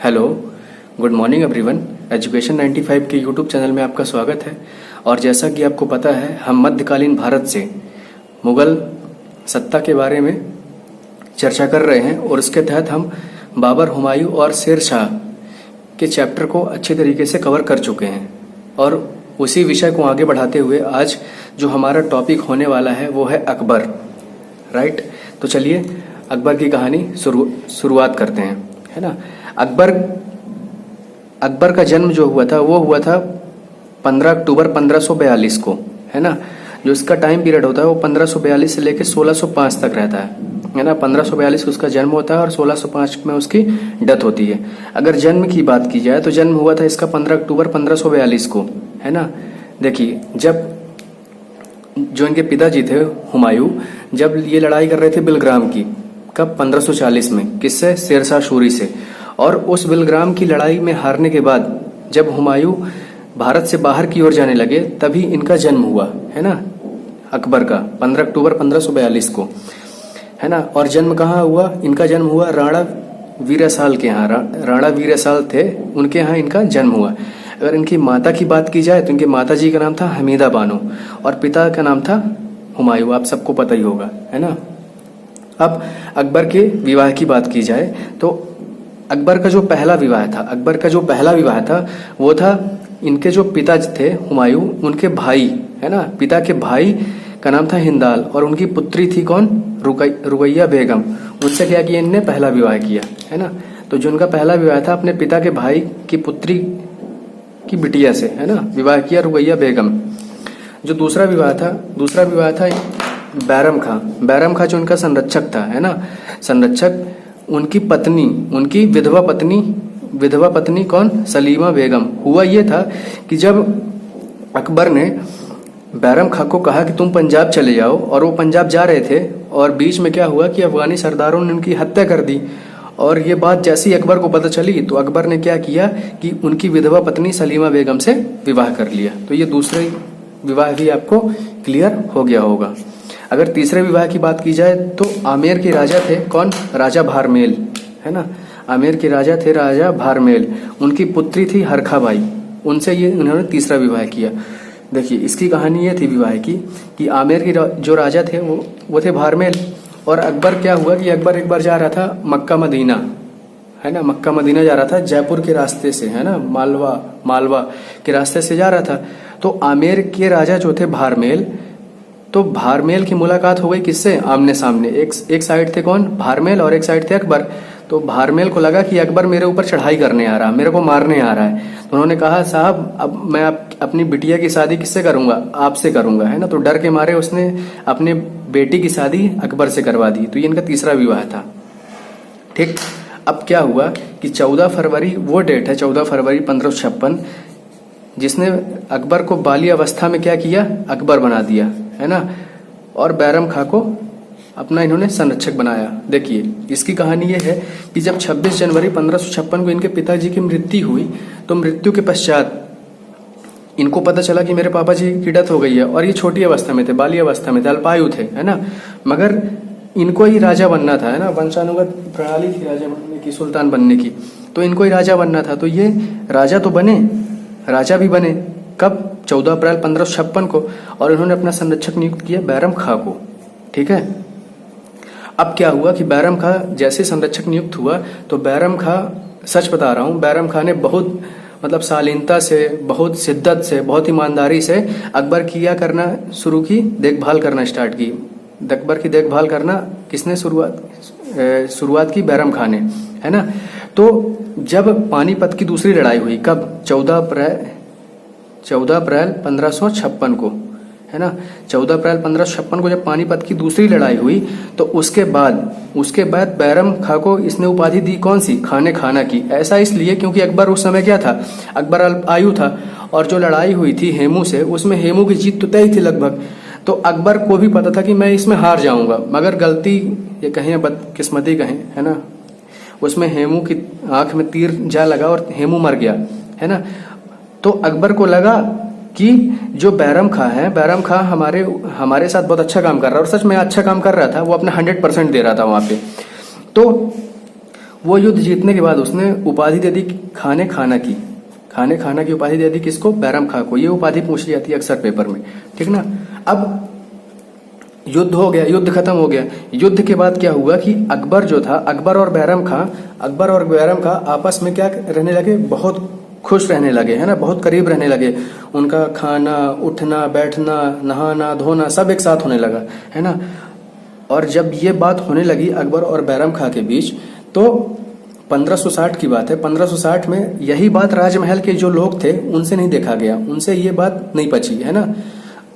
Hello, good morning everyone. Education 95 के YouTube channel में आपका स्वागत है। और जैसा कि आपको पता है, हम मध्यकालीन भारत से मुगल सत्ता के बारे में चर्चा कर रहे हैं और उसके तहत हम बाबर, हुमायूं और शेर शाह के चैप्टर को अच्छे तरीके से कवर कर चुके हैं। और उसी विषय को आगे बढ़ाते हुए आज जो हमारा टॉपिक होने वाला है वो है अकबर, राइट। तो चलिए अकबर की कहानी शुरुआत करते हैं, है ना। अकबर का जन्म जो हुआ था वो हुआ था 15 अक्टूबर 1542 को, है ना। जो इसका टाइम पीरियड होता है वो 1542 से लेकर 1605 तक रहता है ना। 1542 को उसका जन्म होता है और 1605 में उसकी डेथ होती है। अगर जन्म की बात की जाए तो जन्म हुआ था इसका 15 अक्टूबर 1542 को, है ना। देखिए, जब जो इनके पिताजी थे हुमायूं, जब ये लड़ाई कर रहे थे बिलग्राम की, कब? 1540 में। किससे? शेरशाह सूरी से। और उस बिलग्राम की लड़ाई में हारने के बाद जब हुमायूं भारत से बाहर की ओर जाने लगे तभी इनका जन्म हुआ, है ना, अकबर का 15 अक्टूबर 1542 को, है ना। और जन्म कहाँ हुआ? इनका जन्म हुआ राणा वीरासाल के यहाँ। राणा वीरासाल थे, उनके यहाँ इनका जन्म हुआ। अगर इनकी माता की बात की जाए तो इनके माता जी का नाम था हमीदा बानो और पिता का नाम था हुमायूं। आप सबको पता ही होगा, है ना। अब अकबर के विवाह की बात की जाए तो अकबर का जो पहला विवाह था वो था इनके जो पिता थे हुमायूं, उनके भाई, है ना, पिता के भाई का नाम था हिंदाल और उनकी पुत्री थी कौन? रुकैया बेगम। उनसे क्या किया इनने? पहला विवाह किया, है ना। तो जो उनका पहला विवाह था अपने पिता के भाई की पुत्री की बिटिया से, है ना, विवाह किया रुकैया बेगम। जो दूसरा विवाह था बैरम खां जो उनका संरक्षक था, है ना, संरक्षक। उनकी पत्नी, उनकी विधवा पत्नी कौन? सलीमा बेगम। हुआ ये था कि जब अकबर ने बैरम खां को कहा कि तुम पंजाब चले जाओ, और वो पंजाब जा रहे थे, और बीच में क्या हुआ कि अफगानी सरदारों ने उनकी हत्या कर दी। और ये बात जैसे ही अकबर को पता चली तो अकबर ने क्या किया कि उनकी विधवा पत्नी सलीमा बेगम से विवाह कर लिया। तो ये दूसरे विवाह भी आपको क्लियर हो गया होगा। अगर तीसरे विवाह की बात की जाए तो आमेर के राजा थे कौन? राजा भारमेल, है ना। आमेर के राजा थे राजा भारमेल। उनकी पुत्री थी हरखाबाई। उनसे ये उन्होंने तीसरा विवाह किया। देखिए, इसकी कहानी ये थी विवाह की कि आमेर के जो राजा थे वो थे भारमेल। और अकबर क्या हुआ कि अकबर एक बार जा रहा था मक्का मदीना, है ना, मक्का मदीना जा रहा था जयपुर के रास्ते से, है ना, मालवा के रास्ते से जा रहा था। तो आमेर के राजा जो थे भारमेल, तो भारमेल की मुलाकात हो गई किससे? आमने सामने। एक साइड थे कौन? भारमेल और एक साइड थे अकबर। तो भारमेल को लगा कि अकबर मेरे ऊपर चढ़ाई करने आ रहा, मेरे को मारने आ रहा है। तो उन्होंने कहा, साहब अब मैं अपनी बिटिया की शादी किससे करूंगा? आपसे करूंगा, है ना। तो डर के मारे उसने अपने बेटी की शादी अकबर से करवा दी। तो ये इनका तीसरा विवाह था, ठीक। अब क्या हुआ कि 14 फरवरी वो डेट है, 14 फरवरी 1556, जिसने अकबर को बाली अवस्था में क्या किया? अकबर बना दिया, है ना। और बैरम खां को अपना इन्होंने संरक्षक बनाया। देखिए, इसकी कहानी ये है कि जब 26 जनवरी 1556 को इनके पिताजी की मृत्यु हुई तो मृत्यु के पश्चात इनको पता चला कि मेरे पापा जी की डेथ हो गई है। और ये छोटी अवस्था में थे, बाली अवस्था में थे, अल्पायु थे, है ना। मगर इनको ही राजा बनना था, है ना। वंशानुगत प्रणाली थी राजा बनने की, सुल्तान बनने की। तो इनको ही राजा बनना था। तो ये राजा तो बने, राजा भी बने। कब? 14 अप्रैल 1556 को। और इन्होंने अपना संरक्षक नियुक्त किया बैरम खां को, ठीक है। अब क्या हुआ कि बैरम खां जैसे संरक्षक नियुक्त हुआ तो बैरम खां, सच बता रहा हूं, बैरम खां ने बहुत मतलब शालीनता से, बहुत शिद्दत से, बहुत ईमानदारी से अकबर की क्या करना शुरू की? देखभाल करना स्टार्ट की। अकबर की देखभाल करना किसने शुरुआत की? बैरम खां ने, है ना। तो जब पानीपत की दूसरी लड़ाई हुई, कब? 14 अप्रैल 1556 को, है ना। 14 अप्रैल 1556 को जब पानीपत की दूसरी लड़ाई हुई तो उसके बाद बैरम खां को इसने उपाधि दी कौन सी? खाने खाना की। ऐसा इसलिए क्योंकि अकबर उस समय क्या था? अकबर अल्पायु था। और जो लड़ाई हुई थी हेमू से, उसमें हेमू की जीत तो तय थी लगभग। तो अकबर को भी पता था कि मैं इसमें हार जाऊंगा, मगर गलती ये कहें या बदकिस्मती कहें, है ना, उसमें हेमू की आंख में तीर जा लगा और हेमू मर गया, है ना। तो अकबर को लगा कि जो बैरम खां है, बैरम खां हमारे साथ बहुत अच्छा काम कर रहा है, और सच में अच्छा काम कर रहा था, वो अपना 100% दे रहा था वहां पे। तो वो युद्ध जीतने के बाद उसने उपाधि दे दी खाने खाना की। खाने खाना की उपाधि दे दी किसको? बैरम खां को। ये उपाधि पूछी जाती है अक्सर पेपर में, ठीक ना। अब युद्ध हो गया, युद्ध खत्म हो गया। युद्ध के बाद क्या हुआ कि अकबर जो था, अकबर और बैरम खां आपस में क्या रहने लगे? बहुत खुश रहने लगे, है ना, बहुत करीब रहने लगे। उनका खाना, उठना, बैठना, नहाना, धोना सब एक साथ होने लगा, है ना। और जब ये बात होने लगी अकबर और बैरम खां के बीच, तो 1560 की बात है। 1560 में यही बात राजमहल के जो लोग थे उनसे नहीं देखा गया, उनसे ये बात नहीं पची, है ना।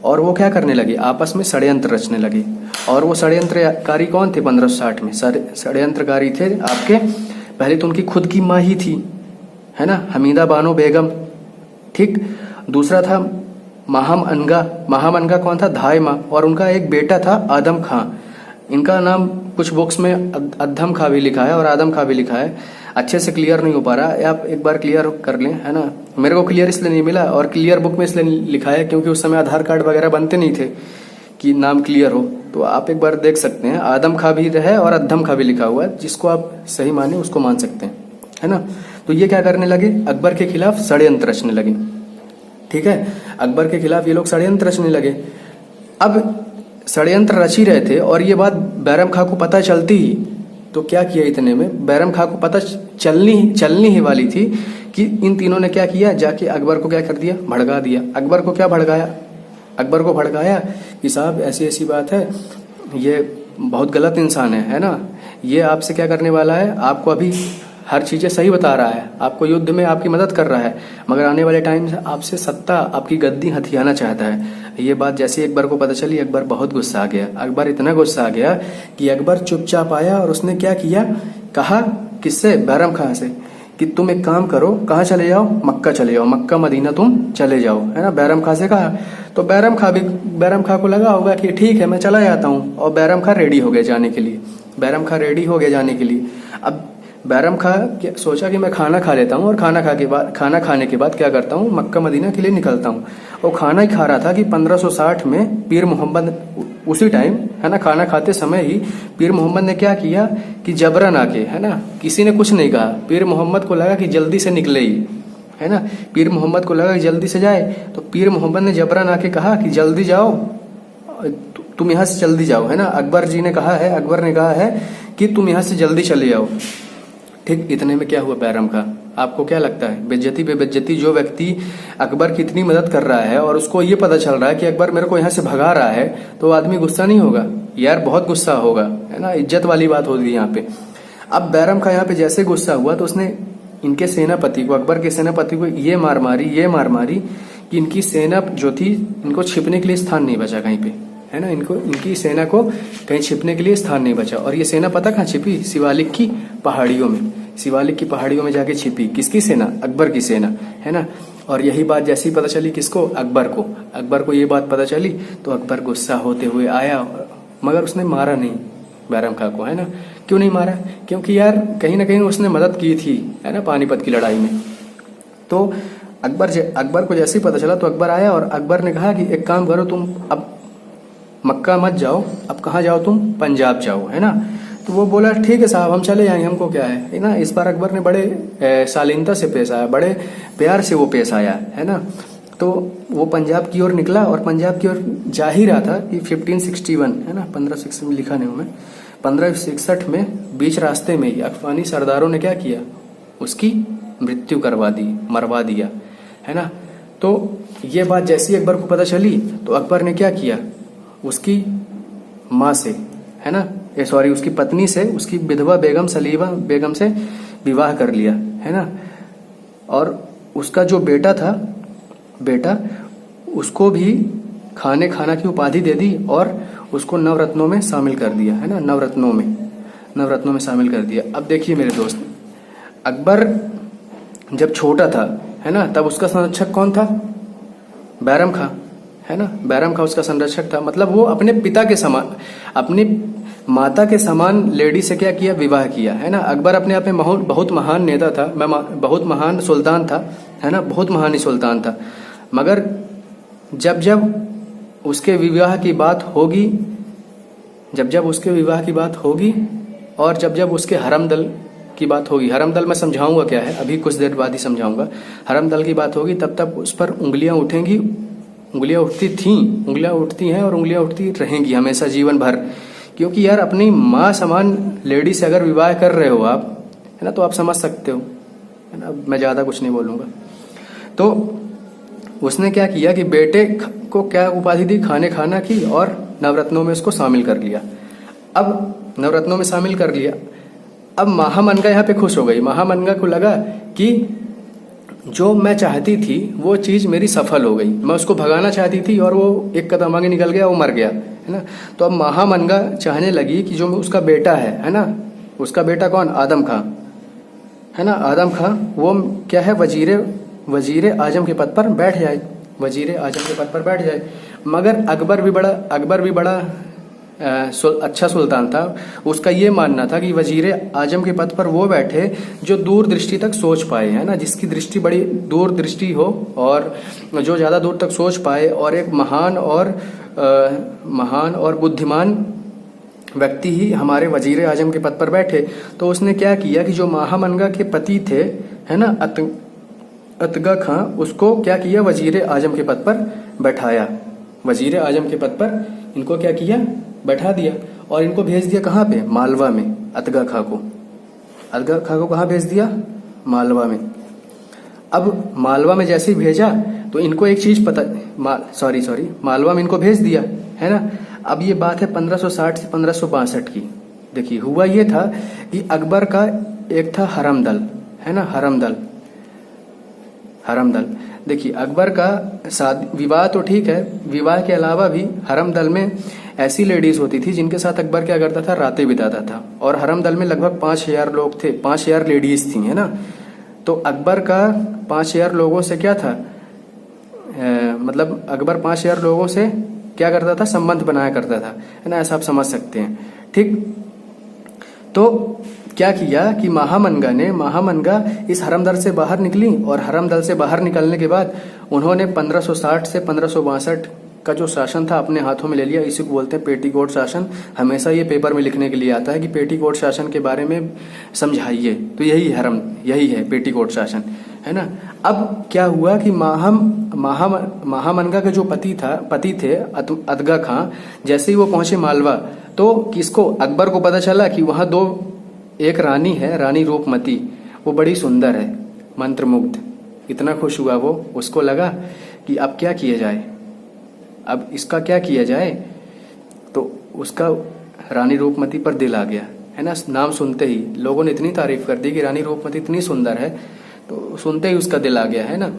और वो क्या करने लगे? आपस में षड्यंत्र रचने लगे। और वो षड्यंत्रकारी कौन थे? 1560 में षड्यंत्रकारी थे आपके, पहले तो उनकी खुद की माँ ही थी, है ना, हमीदा बानो बेगम, ठीक। दूसरा था महामनगा कौन था? धाय माँ। और उनका एक बेटा था आदम खां। इनका नाम कुछ बुक्स में अद्धम खां भी लिखा है और आदम खां भी लिखा है, अच्छे से क्लियर नहीं हो पा रहा है, आप एक बार क्लियर कर लें, है ना। मेरे को क्लियर इसलिए नहीं मिला और क्लियर बुक में इसलिए लिखा है क्योंकि उस समय आधार कार्ड वगैरह बनते नहीं थे कि नाम क्लियर हो। तो आप एक बार देख सकते हैं, आदम खां भी है और अद्धम खां भी लिखा हुआ है, जिसको आप सही माने उसको मान सकते हैं, है ना। तो ये क्या करने लगे? अकबर के खिलाफ षड्यंत्र रचने लगे, ठीक है। अकबर के खिलाफ ये लोग षड्यंत्र रचने लगे। अब षड्यंत्र रच ही रहे थे और ये बात बैरम खां को पता चलती ही, तो क्या किया इतने में? बैरम खां को पता चलनी ही वाली थी कि इन तीनों ने क्या किया, जाके अकबर को क्या कर दिया? भड़का दिया। अकबर को क्या भड़काया? अकबर को भड़काया कि साहब ऐसी ऐसी बात है, ये बहुत गलत इंसान है ना, ये आपसे क्या करने वाला है, आपको अभी हर चीजें सही बता रहा है, आपको युद्ध में आपकी मदद कर रहा है, मगर आने वाले टाइम से आपसे सत्ता, आपकी गद्दी हथियाना चाहता है। ये बात जैसे अकबर को पता चली, अकबर बहुत गुस्सा आ गया। अकबर इतना गुस्सा आ गया कि अकबर चुपचाप आया और उसने क्या किया? कहा किससे? बैरम खां से कि तुम एक काम करो, कहाँ चले जाओ? मक्का चले जाओ, मक्का मदीना तुम चले जाओ, है ना। बैरम खां से कहा। तो बैरम खां को लगा होगा कि ठीक है मैं चला जाता हूँ, और बैरम खां रेडी हो गए जाने के लिए। बैरम खां रेडी हो गए जाने के लिए। अब बैरम खां सोचा कि मैं खाना खा लेता हूँ और खाना खाने के बाद क्या करता हूँ, मक्का मदीना के लिए निकलता हूँ। और खाना ही खा रहा था कि 1560 में पीर मोहम्मद, उसी टाइम, है ना, खाना खाते समय ही पीर मोहम्मद ने क्या किया कि जबरन आके, है ना, किसी ने कुछ नहीं कहा, पीर मोहम्मद को लगा कि जल्दी से निकले ही, है ना, पीर मोहम्मद को लगा कि जल्दी से जाए, तो पीर मोहम्मद ने जबरन आके कहा कि जल्दी जाओ, तुम यहाँ से जल्दी जाओ, है ना। अकबर ने कहा है कि तुम यहाँ से जल्दी चले जाओ। ठीक, इतने में क्या हुआ बैरम खां? आपको क्या लगता है? बेइज्जती पे बेइज्जती। जो व्यक्ति अकबर की इतनी मदद कर रहा है और उसको ये पता चल रहा है कि अकबर मेरे को यहाँ से भगा रहा है, तो आदमी गुस्सा नहीं होगा यार? बहुत गुस्सा होगा, है ना। इज्जत वाली बात होती है यहाँ पे। अब बैरम खां यहाँ पे जैसे गुस्सा हुआ तो उसने इनके सेनापति को, अकबर के सेनापति को ये मार मारी कि इनकी सेना जो थी, इनको छिपने के लिए स्थान नहीं बचा कहीं पे, है ना। इनकी सेना को कहीं छिपने के लिए स्थान नहीं बचा। और ये सेना पता कहाँ छिपी? शिवालिक की पहाड़ियों में। शिवालिक की पहाड़ियों में जाके छिपी। किसकी सेना? अकबर की सेना, है ना। और यही बात जैसी पता चली किसको? अकबर को ये बात पता चली तो अकबर गुस्सा होते हुए आया, मगर उसने मारा नहीं बैरम खां को, है ना। क्यों नहीं मारा? क्योंकि यार कहीं ना कहीं उसने मदद की थी, है ना, पानीपत की लड़ाई में। तो अकबर को जैसे ही पता चला तो अकबर आया और अकबर ने कहा कि एक काम करो, तुम अब मक्का मत जाओ, अब कहाँ जाओ तुम? पंजाब जाओ, है ना। तो वो बोला ठीक है साहब, हम चले जाएंगे, हमको क्या है ना। इस बार अकबर ने बड़े शालीनता से पेश आया, बड़े प्यार से वो पेश आया, है ना। तो वो पंजाब की ओर निकला और पंजाब की ओर जा ही रहा था कि 1561, है ना, 1560 में लिखा नहीं हूं मैं, 1561 में बीच रास्ते में ही अफगानी सरदारों ने क्या किया? उसकी मृत्यु मरवा दिया, है ना। तो ये बात जैसी अकबर को पता चली तो अकबर ने क्या किया? उसकी माँ से, है ना, उसकी पत्नी से, उसकी विधवा बेगम सलीमा बेगम से विवाह कर लिया, है ना। और उसका जो बेटा उसको भी खाना की उपाधि दे दी और उसको नवरत्नों में शामिल कर दिया, है ना। नवरत्नों में शामिल कर दिया। अब देखिए मेरे दोस्त, अकबर जब छोटा था, है ना, तब उसका संरक्षक कौन था? बैरम खां, है ना। बैरम खां उसका संरक्षक था। मतलब वो अपने पिता के समान, अपनी माता के समान लेडी से क्या किया? विवाह किया, है ना। अकबर अपने आप में बहुत महान नेता था, बहुत महान सुल्तान था, है ना, बहुत महान ही सुल्तान था। मगर जब उसके विवाह की बात होगी, और जब उसके हरम दल की बात होगी, हरम दल मैं समझाऊंगा क्या है, अभी कुछ देर बाद ही समझाऊंगा। हरम दल की बात होगी तब तक उस पर उंगलियां उठेंगी, उंगलियां उठती थीं, उंगलियां उठती हैं और उंगलियां उठती रहेंगी हमेशा जीवन भर। क्योंकि यार अपनी माँ समान लेडी से अगर विवाह कर रहे हो आप, है ना, तो आप समझ सकते हो, है ना, मैं ज़्यादा कुछ नहीं बोलूँगा। तो उसने क्या किया कि बेटे को क्या उपाधि दी, खाने खाना की, और नवरत्नों में उसको शामिल कर लिया। अब नवरत्नों में शामिल कर लिया, अब महामनगा यहाँ पे खुश हो गई। महामनगा को लगा कि जो मैं चाहती थी वो चीज़ मेरी सफल हो गई, मैं उसको भगाना चाहती थी और वो एक कदम आगे निकल गया, वो मर गया, है ना। तो अब महामनगा चाहने लगी कि जो उसका बेटा है ना, उसका बेटा कौन, आदम खां, है ना, आदम खां, वो क्या है, वजीरे आजम के पद पर बैठ जाए, वजीरे आजम के पद पर बैठ जाए। मगर अकबर भी बड़ा अच्छा सुल्तान था। उसका ये मानना था कि वजीरे आजम के पद पर वो बैठे जो दूर दृष्टि तक सोच पाए, है ना, जिसकी दृष्टि बड़ी दूर दृष्टि हो और जो ज़्यादा दूर तक सोच पाए, और एक महान और बुद्धिमान व्यक्ति ही हमारे वजीरे आजम के पद पर बैठे। तो उसने क्या किया कि जो महामनगा के पति थे, है ना, अतगा खां, उसको क्या किया, वजीरे आजम के पद पर बैठाया। वजीरे आजम के पद पर इनको क्या किया, बैठा दिया, और इनको भेज दिया कहाँ पे, मालवा में। अतगा खां को कहाँ भेज दिया, मालवा में। अब मालवा में जैसे ही भेजा तो इनको एक चीज पता, मालवा में इनको भेज दिया, है ना। अब ये बात है 1560 से 1562 की। देखिए हुआ ये था कि अकबर का एक था हरम दल, है ना, हरम दल। देखिए अकबर का विवाह तो ठीक है, विवाह के अलावा भी हरम दल में ऐसी लेडीज होती थी जिनके साथ अकबर क्या करता था, रातें बिताता था। और हरम दल में लगभग 5000 लोग थे, 5000 लेडीज थी, है ना। तो अकबर का 5000 लोगों से क्या था, मतलब अकबर 5000 लोगों से क्या करता था, संबंध बनाया करता था, है ना, ऐसा आप समझ सकते हैं, ठीक। तो क्या किया कि महामनगा इस हरम दल से बाहर निकली, और हरम दल से बाहर निकलने के बाद उन्होंने 1560 से 1562 का जो शासन था अपने हाथों में ले लिया। इसी को बोलते हैं पेटीकोट शासन। हमेशा ये पेपर में लिखने के लिए आता है कि पेटीकोट शासन के बारे में समझाइए, तो यही है पेटीकोट शासन, है ना। अब क्या हुआ कि महामनगा के जो पति थे अतगा खां, जैसे ही वो पहुंचे मालवा, तो किसको, अकबर को पता चला कि वहां एक रानी है, रानी रूपमती, वो बड़ी सुंदर है, मंत्रमुग्ध। इतना खुश हुआ वो, उसको लगा कि अब क्या किया जाए, अब इसका क्या किया जाए। तो उसका रानी रूपमती पर दिल आ गया, है ना। नाम सुनते ही लोगों ने इतनी तारीफ कर दी कि रानी रूपमती इतनी सुंदर है, तो सुनते ही उसका दिल आ गया, है ना।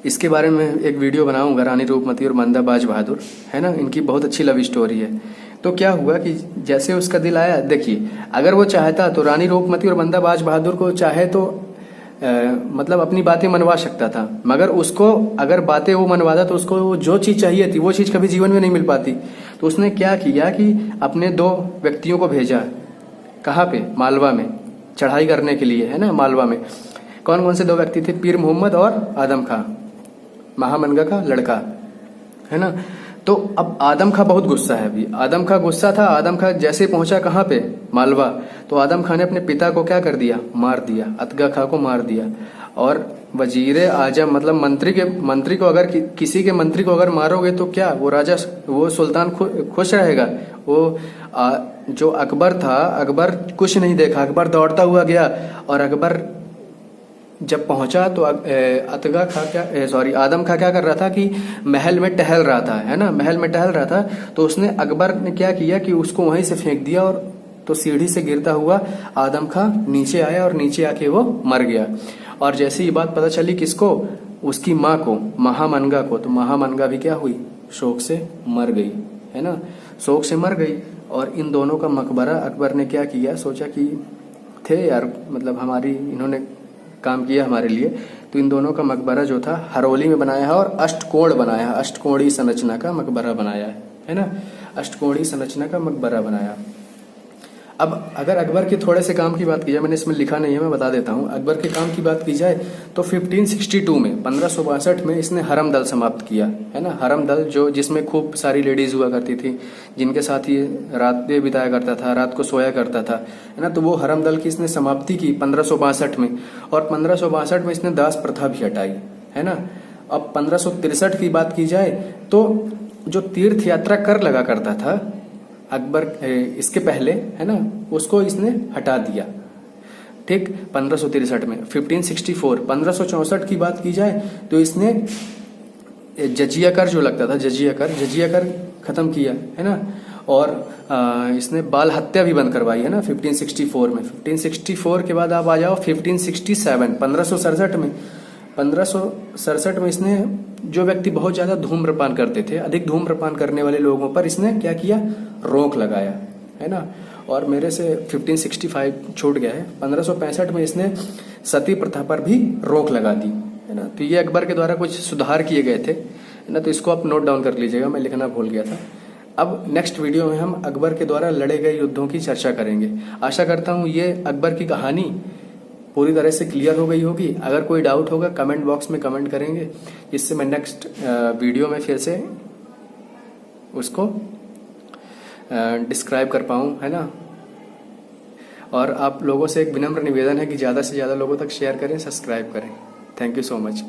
इसके बारे में एक वीडियो बनाऊंगा, रानी रूपमती और मंदा बाज बहादुर, है ना, इनकी बहुत अच्छी लव स्टोरी है। तो क्या हुआ कि जैसे उसका दिल आया, देखिए अगर वो चाहता तो रानी रूपमती और मंदा बाज बहादुर को चाहे तो मतलब अपनी बातें मनवा सकता था, मगर उसको अगर बातें वो मनवाता तो उसको जो चीज़ चाहिए थी वो चीज़ कभी जीवन में नहीं मिल पाती। तो उसने क्या किया कि अपने 2 व्यक्तियों को भेजा, कहाँ पे, मालवा में, चढ़ाई करने के लिए, है ना, मालवा में। कौन कौन से 2 व्यक्ति थे, पीर मोहम्मद और आदम खां, महामनगा का लड़का, है ना। तो अब आदम खां बहुत गुस्सा है, अभी आदम खां गुस्सा था। आदम खां जैसे पहुंचा कहाँ पे, मालवा, तो आदम खां ने अपने पिता को क्या कर दिया, मार दिया, अतगा खां को मार दिया। और वजीरे आजम मतलब मंत्री को अगर किसी के मंत्री को अगर मारोगे तो क्या वो सुल्तान खुश रहेगा। वो जो अकबर था, अकबर कुछ नहीं देखा, अकबर दौड़ता हुआ गया, और अकबर जब पहुंचा तो आदम खां क्या कर रहा था कि महल में टहल रहा था, है ना, महल में टहल रहा था। तो उसने, अकबर ने क्या किया कि उसको वहीं से फेंक दिया, और तो सीढ़ी से गिरता हुआ आदम खां नीचे आया, और नीचे आके वो मर गया। और जैसे ये बात पता चली किसको, उसकी माँ को, महामनगा को, तो महामनगा भी क्या हुई, शोक से मर गई, है ना, शोक से मर गई। और इन दोनों का मकबरा अकबर ने क्या किया, सोचा कि थे यार, मतलब इन्होंने काम किया हमारे लिए, तो इन दोनों का मकबरा जो था हरोली में बनाया है, और अष्टकोण बनाया है, अष्टकोणी संरचना का मकबरा बनाया है ना, अष्टकोणी संरचना का मकबरा बनाया। अब अगर अकबर के थोड़े से काम की बात की जाए, मैंने इसमें लिखा नहीं है, मैं बता देता हूँ। अकबर के काम की बात की जाए तो 1562 में 1562 में इसने हरम दल समाप्त किया, है ना। हरम दल जो जिसमें खूब सारी लेडीज हुआ करती थी, जिनके साथ ये रातें बिताया करता था, रात को सोया करता था, है ना। तो वो हरम दल की इसने समाप्ति की 1562 में, और 1562 में इसने दास प्रथा भी हटाई, है ना। अब 1563 की बात की जाए तो जो तीर्थ यात्रा कर लगा करता था अकबर इसके पहले, है ना, उसको इसने हटा दिया, ठीक। 1563 में 1564 की बात की जाए तो इसने जजिया कर जो लगता था, जजिया कर खत्म किया, है ना। और इसने बाल हत्या भी बंद करवाई, है ना, 1564 में। 1564 के बाद आप आ जाओ 1567, 1567 में इसने जो व्यक्ति बहुत ज्यादा धूम्रपान करते थे, अधिक धूम्रपान करने वाले लोगों पर इसने क्या किया, रोक लगाया, है ना। और मेरे से 1565 छूट गया है। 1565 में इसने सती प्रथा पर भी रोक लगा दी, है ना। तो ये अकबर के द्वारा कुछ सुधार किए गए थे, है ना। तो इसको आप नोट डाउन कर लीजिएगा, मैं लिखना भूल गया था। अब नेक्स्ट वीडियो में हम अकबर के द्वारा लड़े गए युद्धों की चर्चा करेंगे। आशा करता हूँ ये अकबर की कहानी पूरी तरह से क्लियर हो गई होगी। अगर कोई डाउट होगा कमेंट बॉक्स में कमेंट करेंगे, जिससे मैं नेक्स्ट वीडियो में फिर से उसको डिस्क्राइब कर पाऊँ, है ना। और आप लोगों से एक विनम्र निवेदन है कि ज़्यादा से ज़्यादा लोगों तक शेयर करें, सब्सक्राइब करें। Thank you so much.